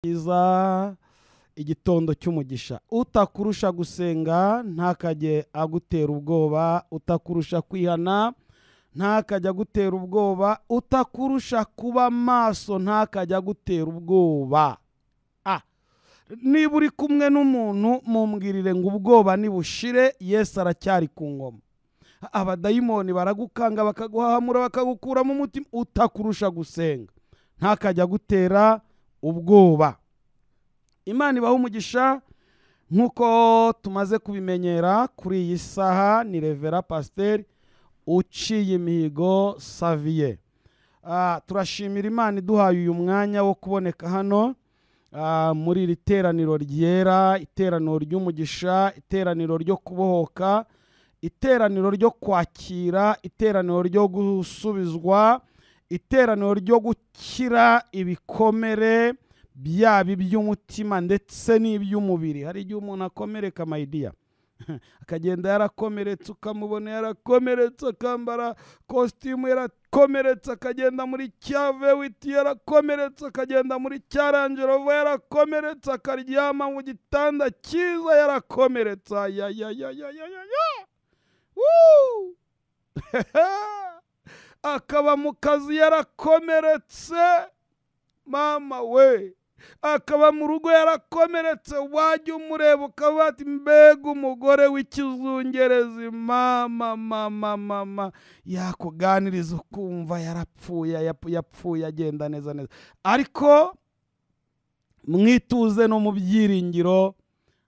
iza igitondo cy'umugisha. Utakurusha gusenga ntakajye agutera ubwoba, utakurusha kwihana ntakajya agutera ubwoba, utakurusha kuba maso ntakajya agutera ubwoba. Niba uri kumwe n'umuntu mumbwirire ngo ubwoba nibushire, Yesu aracyari ku ngoma. Abadayimoni baragukanga bakaguhahamura bakagukura mu mutima. Utakurusha gusenga ntakajya agutera ubwoba. Imana ibaha umugisha. Nkuko tumaze kubimenyera kuri iyi saha, ni Revera Pasiteri Uciye Imihigo Saviye. Turashimira Imana iduhaye uyu mwanya wo kuboneka hano muri iri teraniro ryera, iteraniro ry'umugisha, iteraniro ryo kubohoka, iteraniro ryo kwakira, iteraniro ryo gusubizwa, iteraniro ryo gukira ibikomere byaba iby'umutima ndetse n'iby'umubiri. Hari igihe umuntu akomereka mayidiya akagenda yarakomeretse, ukamubona yarakomeretse, akambara kositimu yarakomeretse, akagenda muri cyavewiti yarakomeretse, akagenda muri cyarangerovo yarakomeretse, akaryama mu gitanda cyiza yarakomeretse. Akaba mu kazi yarakomeretse, mama we, akaba mu rugo yarakomeretse. Wajya umureba ukaba ati mbega umugore w'ikizungerezi, mama yakuganiriza ukumva yapfuye agenda neza. Ariko mwituze no mu byiringiro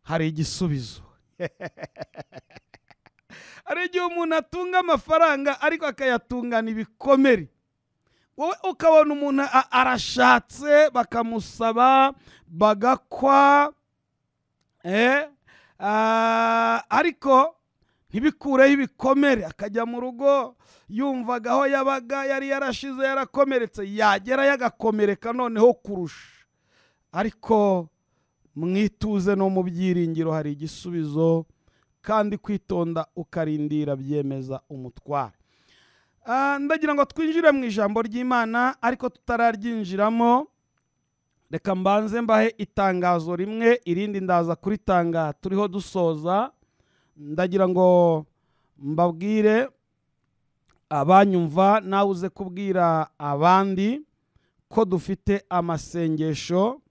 hari igisubizo. Hari igihe umuntu atunga amafaranga ariko akayatungana ibikomere. Wowe ukabona umuntu arashatse bakamusaba bagakwa, ariko ntibikureho ibikomere. Akajya mu rugo yumvaga aho yabaga yari yarashize yarakomeretse, yagera yagakomereka noneho kurusha. Ariko mwituze no mu byiringiro hari igisubizo, kandi kwitonda ukarindira byemeza umutware. Ndagira ngo twinjire mu ijambo ry'Imana, ariko tutararyinjiramo reka mbanze mbahe itangazo rimwe, irindi ndaza kuritanga turiho dusoza. Ndagira ngo mbabwire abanyumva, nawe uze kubwira abandi ko dufite amasengesho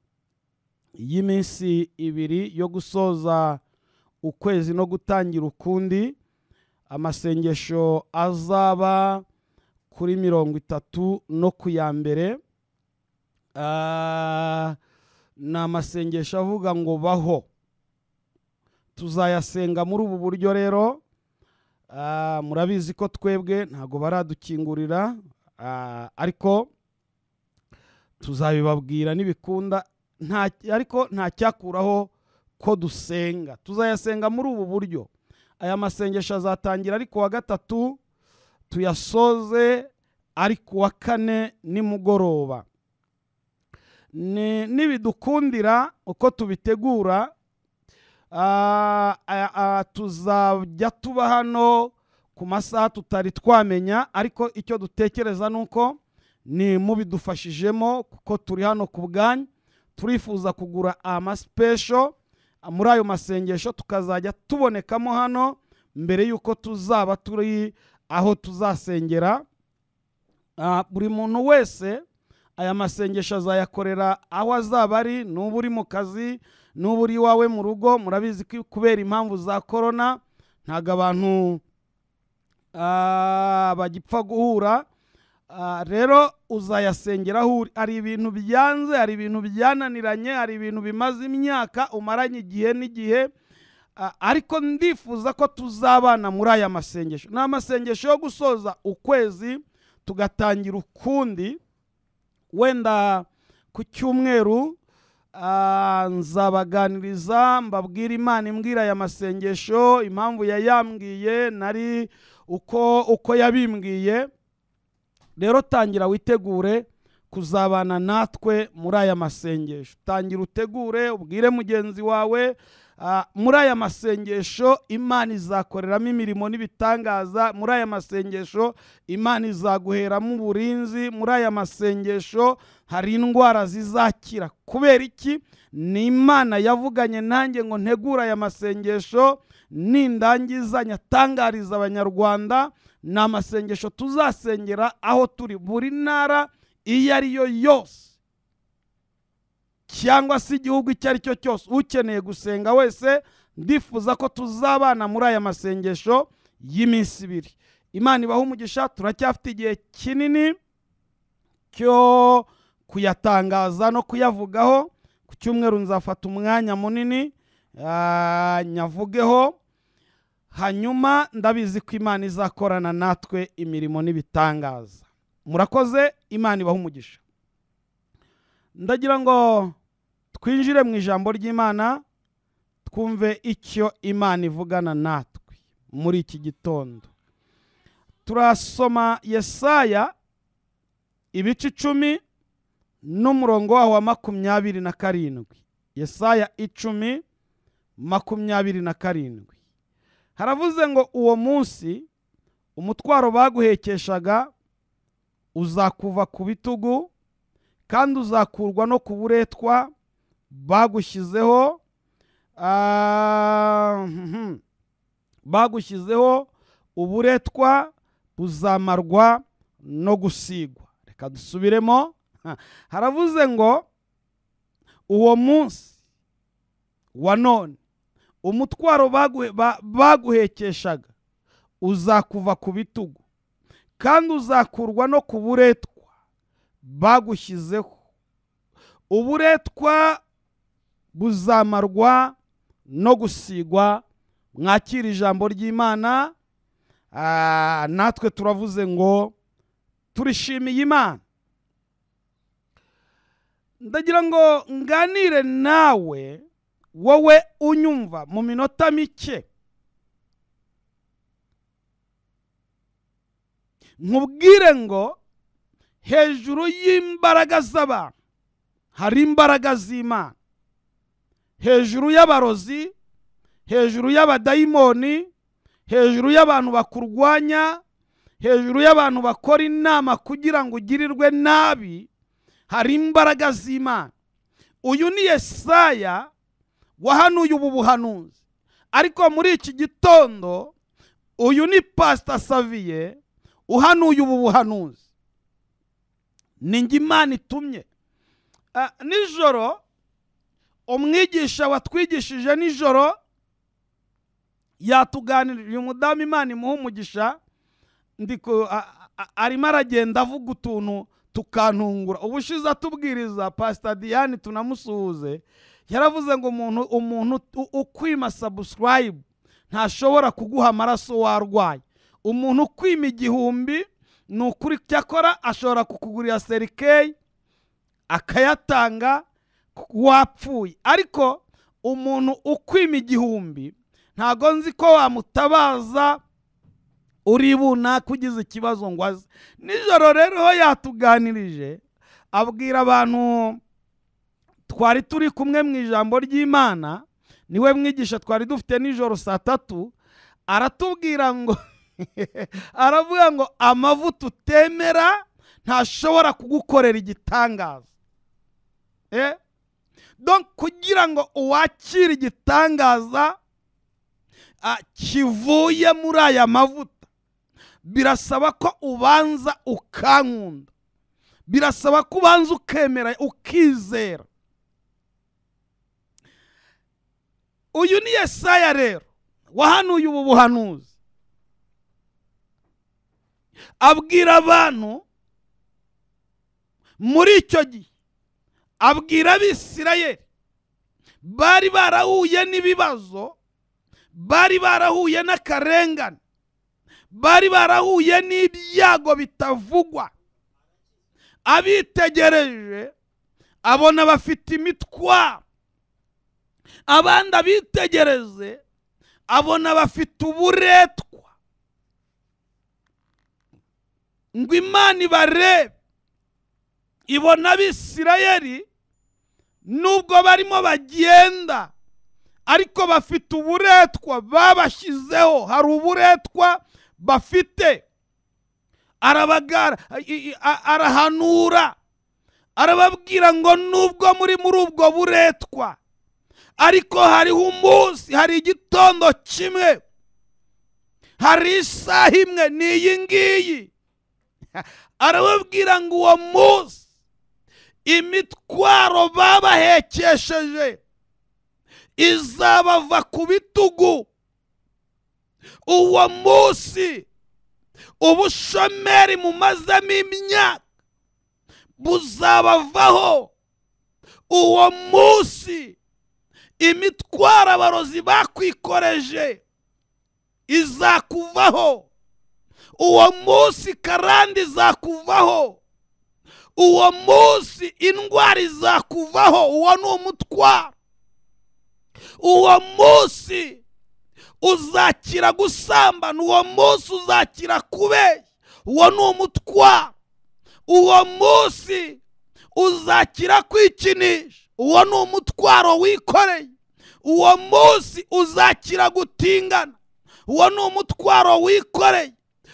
y'iminsi 2 yo gusoza ukwezi no gutangira ukundi. Amasengesho azaba kuri 30 no ku ya mbere. Ni amasengesho avuga ngo baho. Tuzayasenga muri ubu buryo rero. Murabizi ko twebwe ntago baradukingurira, ariko tuzabibabwira nibikunda, ariko nta cyakuraho ko dusenga. Tuzayasenga muri ubu buryo. Aya masengesho azatangira ari kuwa 3, tuyasoze ari kuwa 4 nimugoroba. Nibidukundira uko tubitegura, tuzajya tuba hano ku masaha tutari twamenya, ariko icyo dutekereza nuko ni mubidufashijemo, kuko turi hano ku bwanyu. Turifuza kugura amaspesho muri ayo masengesho, tukazajya tubonekamo hano mbere yuko tuzaba turi aho tuzasengera. Buri muntu wese aya masengesho azayakorera aho azaba ari, n'ubu uri mu kazi, n'ubu uri iwawe mu rugo. Murabizi ko kubera impamvu za korona ntago abantu bagipfa guhura. Rero uzayasengera aho uri. Hari ibintu byanze, hari ibintu byananiranye, hari ibintu bimaze imyaka umaranye igihe n'igihe, ariko ndifuza ko tuzabana muri aya masengesho. Ni amasengesho yo gusoza ukwezi tugatangira ukundi. Wenda ku cyumweru nzabaganiriza, mbabwira Imana imbwira aya masengesho, impamvu yayambwiye, nari uko yabimbwiye. Rero tangira witegure kuzabana natwe muri aya masengesho. Tangira utegure, ubwire mugenzi wawe, muri aya masengesho Imana izakoreramo imirimo n'ibitangaza. Muri aya masengesho Imana izaguheramo uburinzi. Muri aya masengesho hari indwara zizakira. Kubera iki? Ni Imana yavuganye nanjye ngo ntegura aya masengesho, nindangiza nyatangariza abanyarwanda. Ni amasengesho tuzasengera aho turi, buri ntara iyo ari yo yose cyangwa se igihugu icyo ari cyo cyose. Ukeneye gusenga wese, ndifuza ko tuzabana muri aya masengesho y'iminsi 2. Imana ibaha umugisha. Turacyafite igihe kinini cyo kuyatangaza no kuyavugaho. Ku cyumweru nzafata umwanya munini nyavugeho, hanyuma ndabizi ko Imana izakorana natwe imirimo n'ibitangaza. Murakoze, Imana ibaha umugisha. Ndagira ngo twinjire mu ijambo ry'Imana, twumve icyo Imana ivugana natwe muri iki gitondo. Turasoma Yesaya ibice 10 n'umurongo waho wa 27. Yesaya 10:27. Haravuze ngo uwo munsi umutwaro baguhekeshaga uzakuva ku bitugu, kandi uzakurwa no ku buretwa bagushyizeho. Bagushyizeho uburetwa buzamarwa no gusigwa. Reka dusubiremo. Haravuze ngo uwo munsi wa none umutwaro baguhekeshaga uzakuva ku bitugu, kandi uzakurwa no ku buretwa bagushyizeho. Uburetwa buzamarwa no gusigwa. Mwakira ijambo ry'Imana. Natwe turavuze ngo turishimiye Imana. Ndagira ngo nganire nawe, wowe unyumva, mu minota mike. Nkubwire ngo hejuru y'imbaraga z'abantu hari imbaraga z'Imana. Hejuru y'abarozi, hejuru y'abadayimoni, hejuru y'abantu bakurwanya, hejuru y'abantu bakora inama kugira ngo ugirirwe nabi, hari imbaraga z'Imana. Uyu ni Yesaya wahanuye ubu buhanuzi. Ariko muri iki gitondo uyu ni Pastor Xavier uhanuye ubu buhanuzi. Ni njye Imana itumye. Nijoro umwigisha watwigishije nijoro yatuganirije. Uyu mudamu Imana imuha umugisha, arimo aragenda avuga utuntu tukantungura. Ubushize atubwiriza Pastor Diane, tunamusuhuze, yaravuze ngo umuntu ukwima subscribe ntashobora kuguha amaraso warwaye. Umuntu ukwima 1000 ni ukuri cyakora ashobora kukugurira serikei akayatanga wapfuye. Ariko umuntu ukwima 1000 ntago nzi ko wamutabaza uribuna kugize ikibazo ngo aze. Nijoro rero yatuganirije, abwira abantu twari turi kumwe mu ijambo ry'Imana, niwe mwigisha twari dufite nijoro saa 3, aratubwira ngo aravuga ngo amavuta utemera ntashobora kugukorera igitangaza. Donc kugira ngo uwakire igitangaza kivuye muri aya mavuta, birasaba ko ubanza ukankunda, birasaba ko ubanza ukemera, ukizera. Uyu ni Yesaya rero wahanuye ubu buhanuzi. Abwira abantu muri icyo gihe, abwira Abisirayeli bari barahuye n'ibibazo, bari barahuye n'akarengane, bari barahuye n'ibyago bitavugwa. Abitegereje abona bafite imitwaro, abandi abitegereze abona bafite uburetwa. Ngo Imana ibarebe ibona Abisirayeli nubwo barimo bagenda ariko bafite uburetwa babashyizeho. Hari uburetwa bafite. Arahanura arababwira ngo nubwo muri ubwo buretwa ariko hariho umunsi, hari igitondo kimwe, hari isaha imwe, n'iyi ngiyi. Arababwira ngo uwo munsi imitwaro babahekesheje izabava ku bitugu. Uwo munsi ubushomeri mumazemo imyaka buzabavaho. Uwo munsi imitwaro abarozi bakwikoreje izakuvaho. Uwo munsi karande izakuvaho. Uwo munsi indwara izakuvaho. Uwo ni umutwaro. Uwo munsi uzakira gusambana. Uwo munsi uzakira kubeshya. Uwo ni umutwaro. Uwo munsi uzakira kwikinisha. Uwo ni umutwaro wikoreye. Uwo munsi uzakira gutingana. Uwo ni umutwaro wikoreye.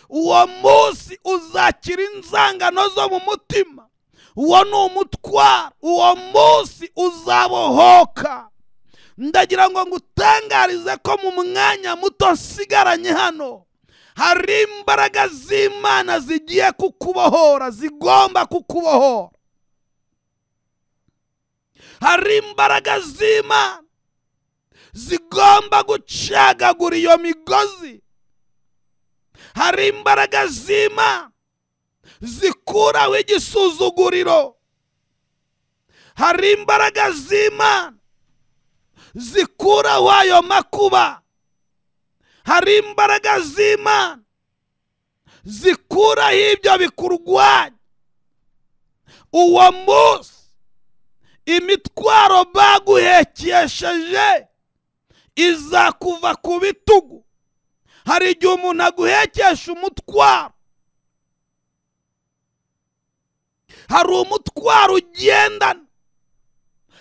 Uwo munsi uzakira inzangano zo mu mutima. Uwo ni umutwaro. Uwo munsi uzabohoka. Ndagira ngo ngutangarize ko mu mwanya muto nsigaranye hano hari imbaraga z'Imana zigiye kukubohora, zigomba kukubohora. Hari imbaraga z'Imana zigomba gucagagura iyo migozi. Hari imbaraga z'Imana zikuraho igisuzuguriro. Hari imbaraga z'Imana zikuraho ayo makuba. Hari imbaraga z'Imana zikuraho ibyo bikurwanya. Uwo munsi imitwaro baguhekesheje izakuva ku bitugu. Hari igihe umuntu aguhekesha umutwaro. Hari umutwaro ugendana.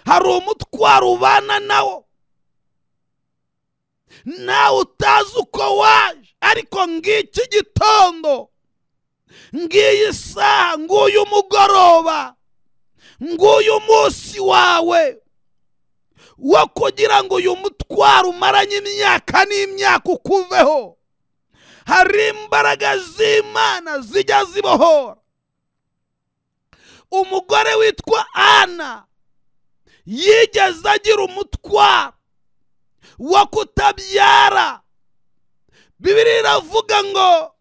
Hari umutwaro ubana nawo. Nawe utazi uko waje, ariko ngiki gitondo, ngiyi saha, nguyu mugoroba, nguyu munsi wawe wo kugira ngo uyu mutwaro umaranye imyaka n'imyaka ukuveho. Hari imbaraga z'Imana zijya zibohora. Umugore witwa Ana yigeze agira umutwaro wo kutabyara. Bibiliya iravuga ngo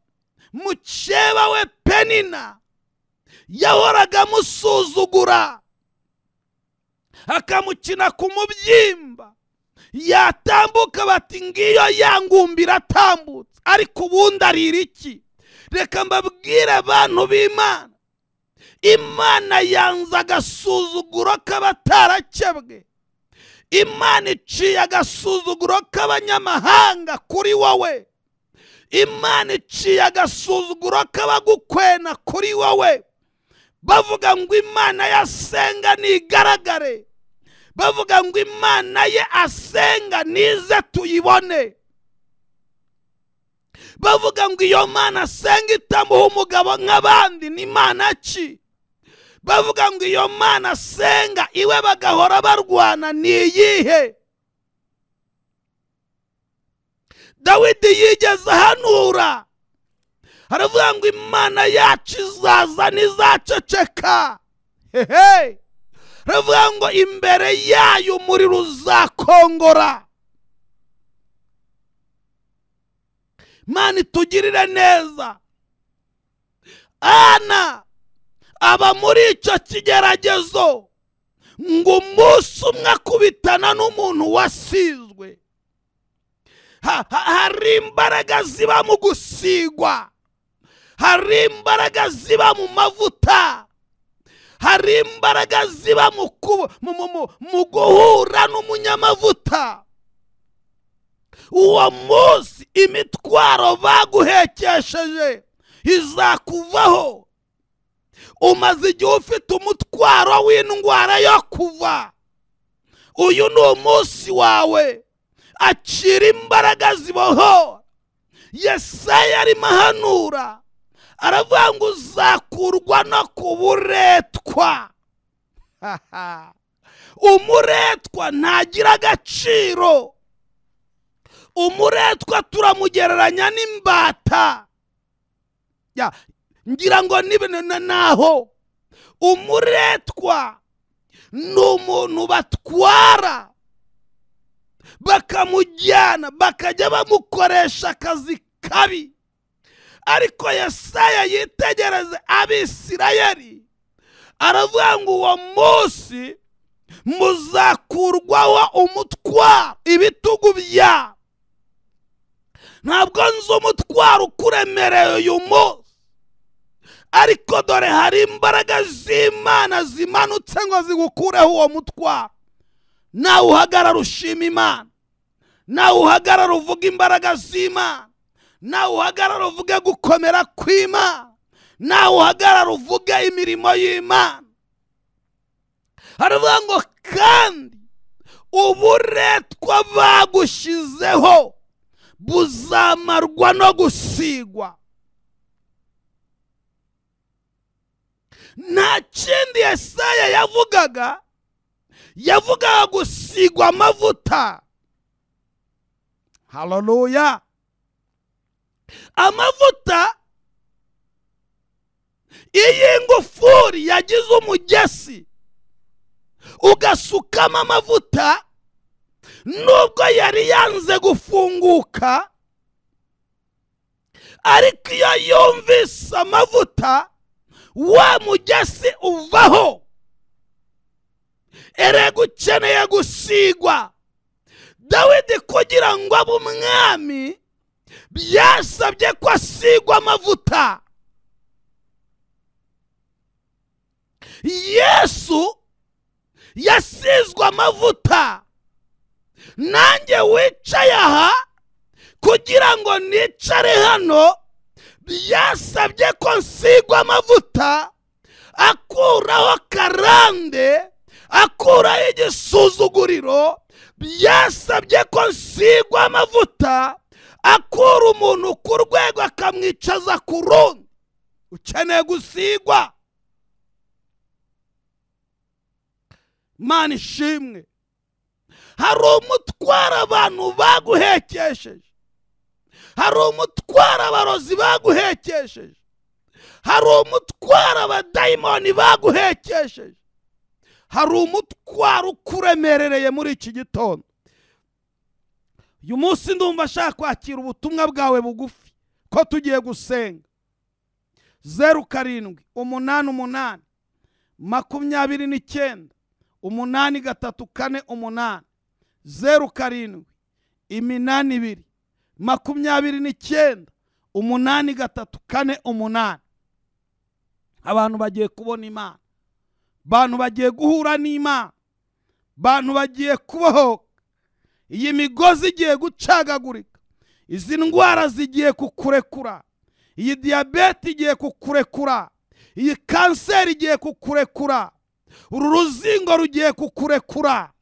mukeba we Penina yahoraga amusuzugura, akamukina ku mubyimba. Yatambuka bati ngiyo yangumbira atambutse, ariko ubundi arira iki? Reka mbabwire abantu b'Imana, Imana yanze agasuzuguro k'abatarakebwe. Imana iciye agasuzuguro k'abanyamahanga kuri wowe. Imana iciye agasuzuguro k'abagukwena kuri wowe. Bavuga ngo Imana yasenga nigaragare. Bavuga ngo Imana ye asenga nize tuyibone. Bavuga ngo iyo Mana asenga itamuha umugabo nk'abandi ni Imana ki? Bavuga ngo iyo Mana asenga iwe bagahora barwana ni iyihe? Dawidi yigeze ahanura, aravuga ngo Imana yacu izaza ntizaceceka. Hehe, aravuga ngo imbere yayo umuriro uzakongora. Imana itugirire neza. Ana aba muri icyo kigeragezo ngo umunsi umwe akubitana n'umuntu wasizwe. Hari imbaraga ziba mu gusigwa. Hari imbaraga ziba mu mavuta. Hari imbaraga ziba mu guhura n'umunyamavuta. Uwo munsi imitwaro baguhekesheje izakuvaho. umaze igihe ufite umutwaro w'indwara yo kuva, uyu ni umunsi wawe. Akira imbaraga zibohora. Yesaya arimo ahanura, aravuga ngo uzakurwa no ku buretwa. Umuretwa ntagira agaciro. Umuretwa turamugereranya n'imbata. Ngira ngo naho umuretwa ni umuntu batwara bakamujyana bakajya bamukoresha akazi kabi. Ariko Yesaya yitegereze Abisirayeli, aravuga ngo uwo munsi muzakurwaho umutwaro ibitugu bya. Ntabwo nzi umutwaro ukuremereye uyu munsi, ariko dore hari imbaraga z'Imana zimanutse ngo zigukureho uwo mutwaro. Nawe uhagarara ushima Imana, nawe uhagarara uvuga imbaraga z'Imana, nawe uhagarara uvuge gukomera kw'Imana, nawe uhagarara uvuge imirimo y'Imana. Haravuga ngo kandi uburetwa bagushizeho buzamarwa no gusigwa. Nta kindi Yesaya yavugaga gusigwa amavuta. Haleluya. Amavuta, iyi ngufuri yagize umugesi ugasukamo amavuta, nubwo yari yanze gufunguka, ariko iyo yumvise amavuta wa mugesi uvaho. Erega ukeneye gusigwa. Dawidi kugira ngo abe umwami byasabye ko asigwa amavuta. Yesu yasizwe amavuta. Nanjye wicaye aha kugira ngo nicare hano byasabye ko nsigwa amavuta, akuraho karande, akuraho igisuzuguriro. Byasabye ko nsigwa amavuta, akura umuntu ku rwego akamwicaza ku rundi. Ukeneye gusigwa. Mana ishimwe. Hari umutwaro abantu baguhekesheje, hari umutwaro abarozi baguhekesheje, hari umutwaro abadayimoni baguhekesheje, hari umutwaro ukuremerereye muri iki gitondo. Uyu munsi ndumva ashaka kwakira ubutumwa bwawe bugufi ko tugiye gusenga. 0788 29 834 07 82 29 834. Abantu bagiye kubona Imana, abantu bagiye guhura n'Imana, abantu bagiye kubohoka. Iyi migozi igiye gucagagurika, izi ndwara zigiye kukurekura, iyi diyabete igiye kukurekura, iyi kanseri igiye kukurekura, uru ruzingo rugiye kukurekura.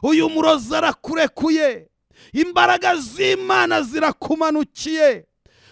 Uyu murozi arakurekuye, imbaraga z'Imana zirakumanukiye.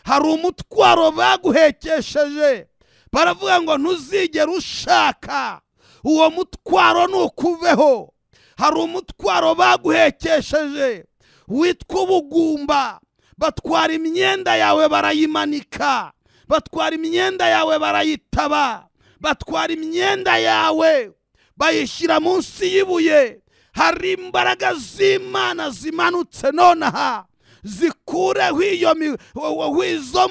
Hari umutwaro baguhekesheje, baravuga ngo ntuzigere ushaka, uwo mutwaro nukuveho. Hari umutwaro baguhekesheje witwa ubugumba, batwara imyenda yawe barayimanika, batwara imyenda yawe barayitaba, batwara imyenda yawe bayishyira munsi y'ibuye. Hari imbaraga z'Imana zimanutse nonaha zikureho izo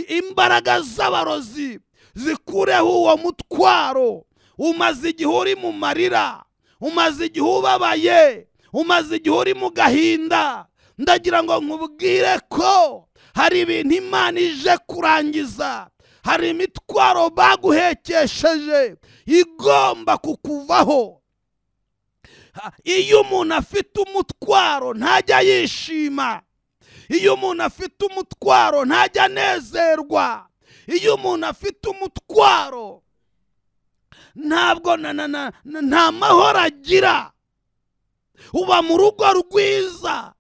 imbaraga z'abarozi, zikureho uwo mutwaro. Umaze igihe uri mu marira, umaze igihe ubabaye, umaze igihe uri mu gahinda. Ndagira ngo nkubwire ko hari ibintu Imana ije kurangiza. Hari imitwaro baguhekesheje igomba kukuvaho. Iyo umuntu afite umutwaro ntajya yishima, iyo umuntu afite umutwaro ntajya anezerwa. iyo umuntu afite umutwaro ntabwo nta mahoro agira. Uba mu rugo rwiza,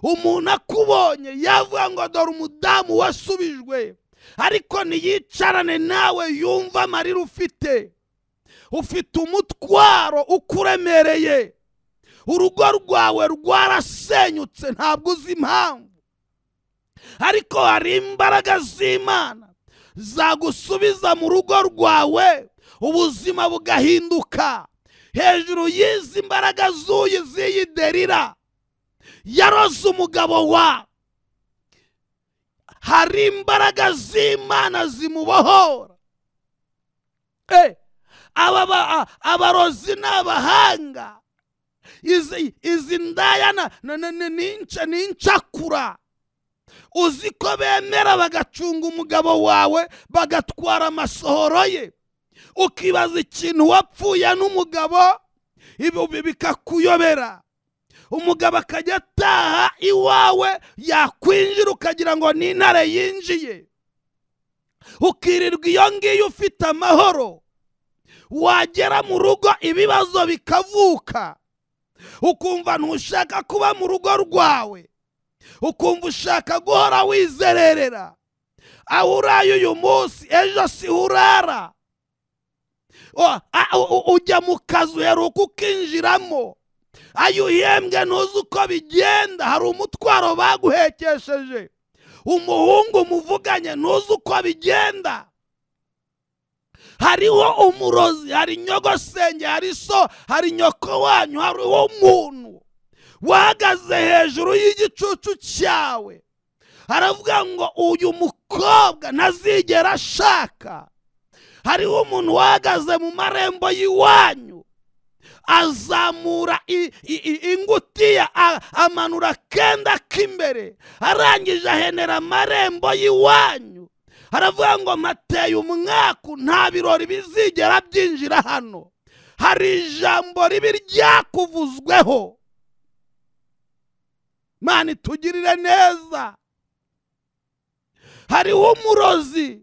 umuntu akubonye yavuga ngo dore umudamu wasubijwe, ariko niyicarane nawe yumva amarira ufite umutwaro ukuremereye, urugo rwawe rwarasenyutse ntabwo uzi impamvu, ariko hari imbaraga z'Imana zagusubiza mu rugo rwawe ubuzima bugahinduka. Hejuru y'izi mbaraga z'iyi Delila yaroze umugabo wa, hari imbaraga z'Imana zimubohora. Abarozi n'abahanga, izi ndaya n'incakura, uzi ko bemera bagacunga umugabo wawe bagatwara amasohoro ye, ukibaza ikintu wapfuye n'umugabo bikakuyobera. Umugabo akajya ataha iwawe, yakwinjira ukagira ngo ni intare yinjiye, ukirirwa iyo ngiyo ufite amahoro. Wagera mu rugo ibibazo bikavuka, ukumva ntushaka kuba mu rugo rwawe, ukumva ushaka guhora wizererera. Aho uraye uyu munsi ejo si urara. Ujya mu kazi uheruka ukinjiramo, ayo uhembwe ntuzi uko bigenda, hari umutwaro baguhekesheje. Umuhungu muvuganye ntuzi uko bigenda, hariho umurozi, hari nyogosenge, hari so, hari nyoko wanyu, hariho umuntu wahagaze hejuru y'igicucu cyawe, aravuga ngo uyu mukobwa ntazigera ashaka. Hariho umuntu wahagaze mu marembo y'iwanyu, azamura ingutiya amanura akenda k'imbere, arangije ahenera amarembo y'iwanyu, aravuga ngo mateye umwaku nta birori bizigera byinjira hano. Hari ijambo ribi ryakuvuzweho. Mana itugirire neza. Hariho umurozi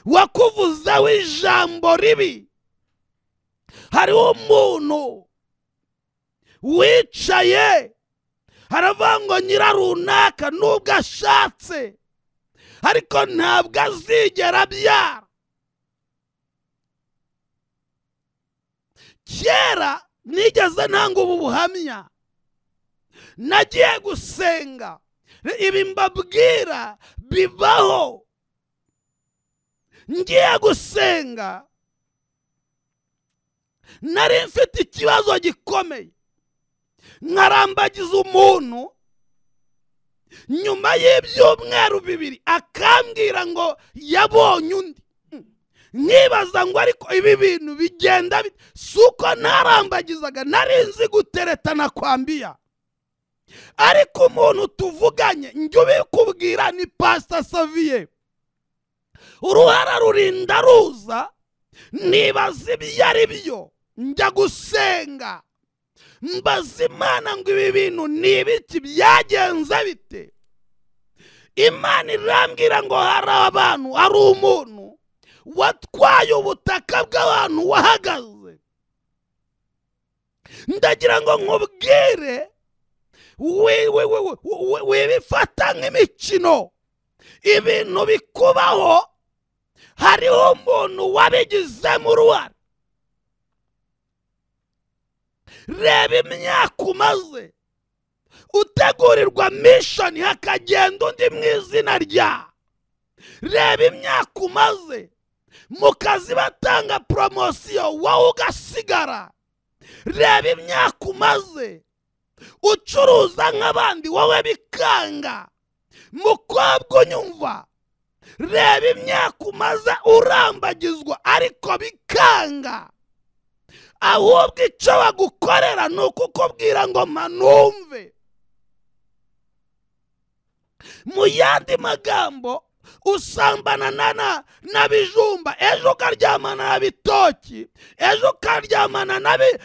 wakuvuzeho ijambo ribi. Hariho umuntu wicaye haravuga ngo nyirarunaka nubwo ashatse ariko ntabwo azigera abyara. Kera nigeze ntanga ubu buhamya, nagiye gusenga, ibi mbabwira bibaho. Ngiye gusenga, nari mfite ikibazo gikomeye, nkarambagiza umuntu, nyuma y'ibyumweru 2 akambwira ngo yabonye undi. Nkibaza ngo ariko ibi bintu bigenda suko narambagizaga, nari nzi guteretana kwambia. Ariko umuntu tuvuganye njye ubikubwira ni Pastor Xavier, uruhara rurinda ruza, nibaza ibyo ari byo, njya gusenga mbaza Imana ngo ibi bintu ni ibiki, byagenze bite. Imana irambwira ngo hari abantu, hari umuntu watwaye ubutaka bw'abantu wahagaze. Ndagira ngo nkubwire, wibifata nk'imikino, ibintu bikubaho, hariho umuntu wabigizemo uruhare. Reba imyaka umaze utegurirwa mission hakagenda undi mu izina rya. Reba imyaka umaze mu kazi batanga promotion wowe ugasigara. Reba imyaka umaze ucuruza nk'abandi wowe bikanga. Mukobwa unyumva, reba imyaka umaze urambagizwa ariko bikanga. Ahubwo icyo bagukorera ni ukukubwira ngo manumve. Mu yandi magambo, usambana n'abijumba, ejo ukaryamana n'abitoki, ejo ukaryamana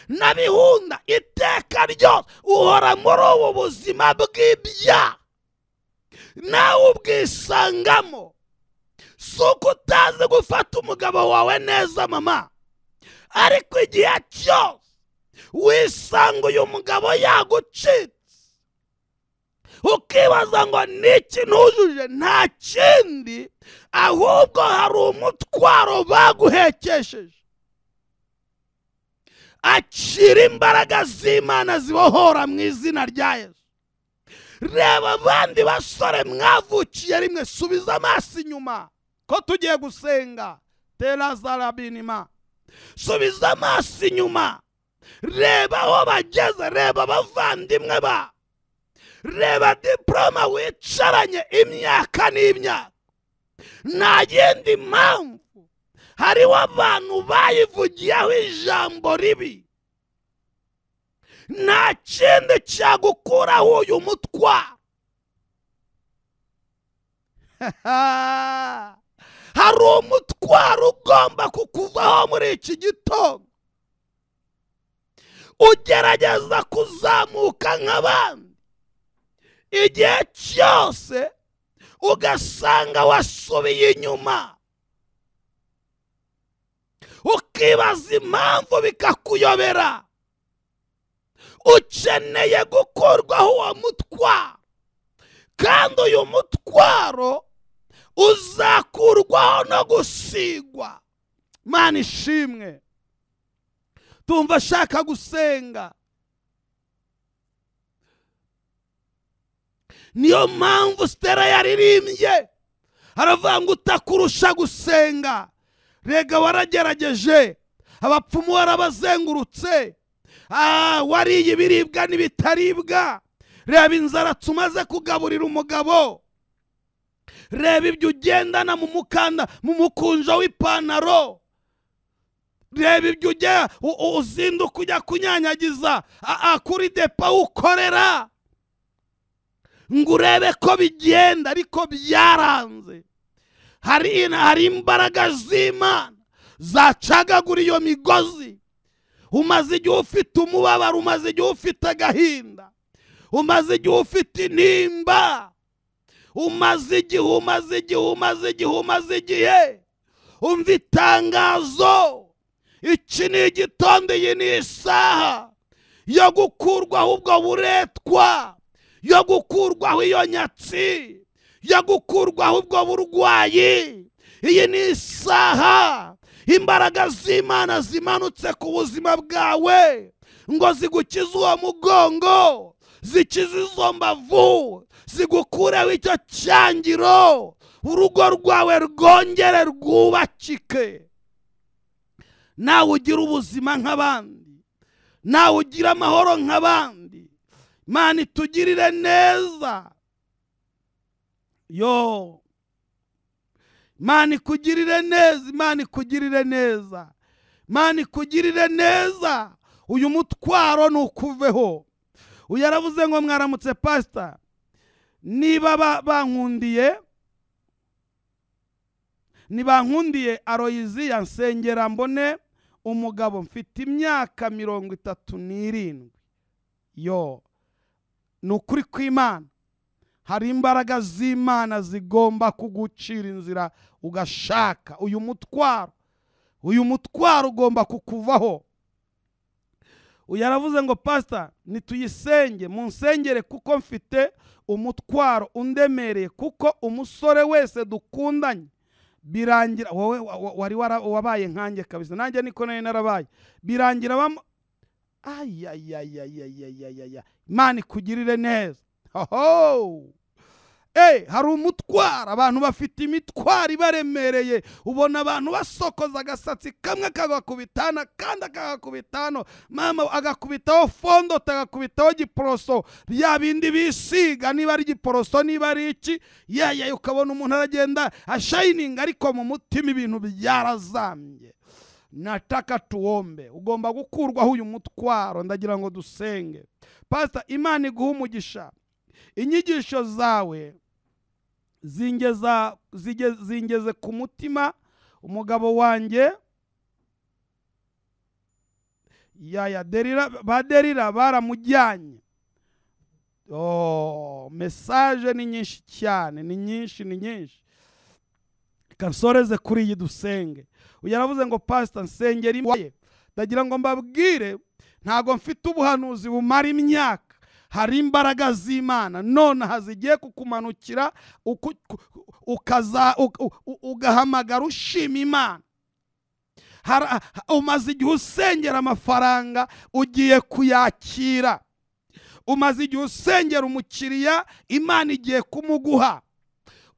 n'abihunda, iteka ryose uhora muri ubu buzima bw'ibya. Nawe ubwisangamo. si uko utazi gufata umugabo wawe neza mama, ariko igihe cyose wisanga uyu mugabo yagucitse ukibaza ngo niki ntujuje, nta kindi ahubwo hari umutwaro baguhekesheje. Akira imbaraga z'Imana zibohora mu izina rya Yesu. Reba abandi basore mwavukiye rimwe, subiza amaso inyuma ko tugiye gusenga. Terazarabinima, subiza amaso inyuma, reba aho bageze, reba abavandimwe ba, reba diploma wicaranye imyaka n'imyaka. Nta yindi mpamvu, hariho abantu bayivugiyeho ijambo ribi. Nta kindi cyagukuraho uyu mutwaro. Hari umutwaro ugomba kukuvaho muri iki gitondo. Ugerageza kuzamuka nk'abandi, igihe cyose ugasanga wasubiye inyuma, ukibaza impamvu bikakuyobera. Ukeneye gukurwaho uwo mutwaro, kandi uyu mutwaro uzakurwaho no gusigwa. Mana ishimwe. Tumva shaka gusenga. Niyo mpamvu Stella yaririmbye aravuga ngo utakurusha gusenga. Rega waragerageje, abapfumu warabazengurutse, wariye ibiribwa n'ibitaribwa. Reba inzara tumaze kugaburira umugabo, reba ibyo ugendana mu mukanda, mu mukunja w'ipantaro, reba ibyo ujya uzinduka ujya kunyanyagiza kuri depa ukorera, ngo urebe ko bigenda, ariko byaranze. Hari imbaraga z'Imana zacagagura iyo migozi. Umaze igihe ufite umubabaro, umaze igihe ufite agahinda, umaze igihe ufite intimba, umaze igihe umva itangazo. Iki ni igitondo, iyi ni isaha yo gukurwaho ubwo buretwa, yo gukurwaho iyo nyatsi, yo gukurwaho ubwo burwayi. Iyi ni isaha imbaraga z'Imana zimanutse ku buzima bwawe ngo zigukize uwo mugongo, zikize izo mbavu, zigukureho icyo cyangiro, urugo rwawe rwongere rwubakike. Nawe ugira ubuzima nk'abandi, nawe ugira amahoro nk'abandi. Imana itugirire neza. Yo, Imana ikugirire neza, Imana ikugirire neza, Imana ikugirire neza. Uyu mutwaro nukuveho. Uyaravuze ngo mwaramutse pastor, niba bankundiye Aloyizi yansengera mbone umugabo, mfite imyaka 37. Yo, nukuri kw'Imana hari imbaraga z'Imana zigomba kugucira inzira ugashaka. Uyu mutwaro ugomba kukuvaho. Uyaravuze ngo pastor nituyisenge, munsengere kuko mfite umutwaro undemereye, kuko umusore wese dukundanye birangira. Wowe wari wabaye nkanjye kabisa, nanjye niko nari narabaye, birangira bamo. Imana ikugirire neza. Hari umutwaro, abantu bafite imitwaro ibaremereye. Ubona abantu basokoza agasatsi kamwe kagakubitana, kandi akagakubitano, mama agakubitaho fondo, tagakubitaho giporoso, bya bindi bisiga, niba ari giporoso niba ari iki, ukabona umuntu aragenda ashining, ariko mu mutima ibintu byarazambye. Nataka tuombe. Ugomba gukurwaho uyu mutwaro. Ndagira ngo dusenge. Pastor, Imana iguha umugisha. Inyigisho zawe zingeze ku mutima. Umugabo wanjye Derira baramujyanye. Message ni nyinshi cyane, ni nyinshi. kansoreze kuri iyi dusenge. Yaravuze ngo pastor nsengera imwe, ndagira ngo mbabwire ntago mfite ubuhanuzi bumara imyaka. Hari imbaraga z'Imana none hazigiye kukumanukira ugahamagara ushima Imana. Umaze igihe usengera amafaranga ugiye kuyakira. Umaze igihe usengera umukiriya Imana igiye kumuguha.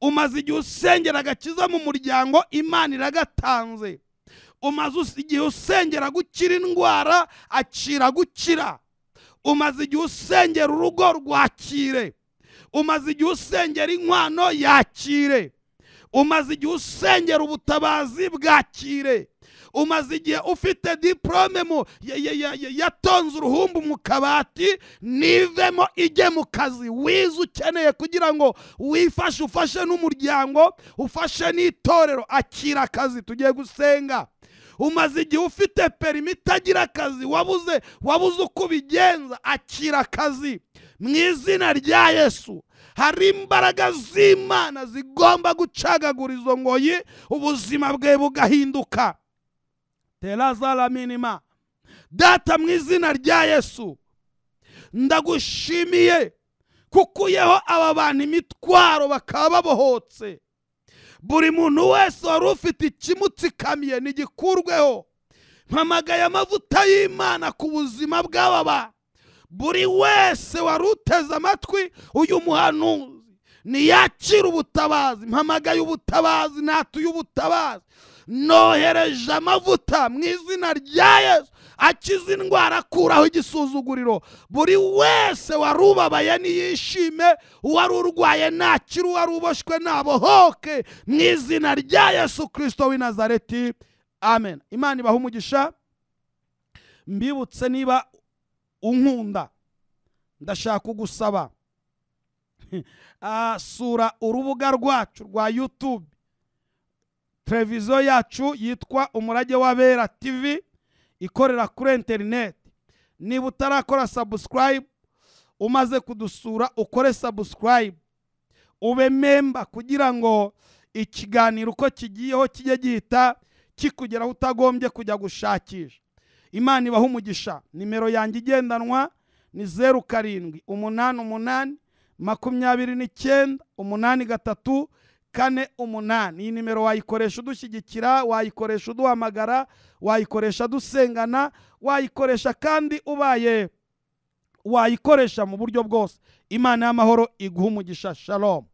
Umaze igihe usengera agakiza mu muryango Imana iragatanze. Umaze igihe usengera gukira indwara akira gukira. Umaze igihe usengera urugo rwakire. Umaze igihe usengera inkwano yakire. Umaze igihe usengera ubutabazi bwakire. Umaze igihe ufite diplome yatonze uruhumbu mu kabati, nivemo ijye mu kazi. Wize ukeneye kugira ngo ufashe n'umuryango, ufashe n'itorero, akira akazi tugiye gusenga. Umaze igihe ufite perimi itagira akazi, wabuze uko ubigenza, akira akazi mu izina rya Yesu. Hari imbaraga z'Imana zigomba gucagagura izo ngoyi, ubuzima bwe bugahinduka. Terazala minima. Data mu izina rya Yesu, ndagushimiye kukuyeho aba bantu imitwaro bakaba babohotse. Buri muntu wese wari ufite ikimutsikamiye nigikurweho. Mpamagaye amavuta y'Imana ku buzima bw'aba bantu. Buri wese wari uteze amatwi uyu muhanuzi niyakira ubutabazi. Mpamagaye ubutabazi, natuye ubutabazi. Nohereje amavuta mu izina rya Yesu akiza indwara, akuraho igisuzuguriro. Buri wese warubabaye niyishime, uwari urwaye nakira, uwari uboshwe nabohoke mu izina rya Yesu Kristo w'i Nazareti. Amen. Imana ibahe umugisha. Mbibutse niba unkunda, ndashaka kugusaba sura urubuga rwacu rwa YouTube. Televiziyo yacu yitwa Umurage w'Abera TV, ikorera kuri internet. Niba utarakora subscribe, umaze kudusura ukore subscribe, ube member kugira ngo ikiganiro uko kigiyeho kijye gihita kikugeraho utagombye kujya gushakisha. Imana ibahe umugisha. Nimero yanjye igendanwa ni 0788298348. Iyi nimero wayikoresha udushyigikira, wayikoresha uduhamagara, wayikoresha dusengana, wayikoresha kandi ubaye wayikoresha mu buryo bwose. Imana y'amahoro iguhe umugisha. Shalom.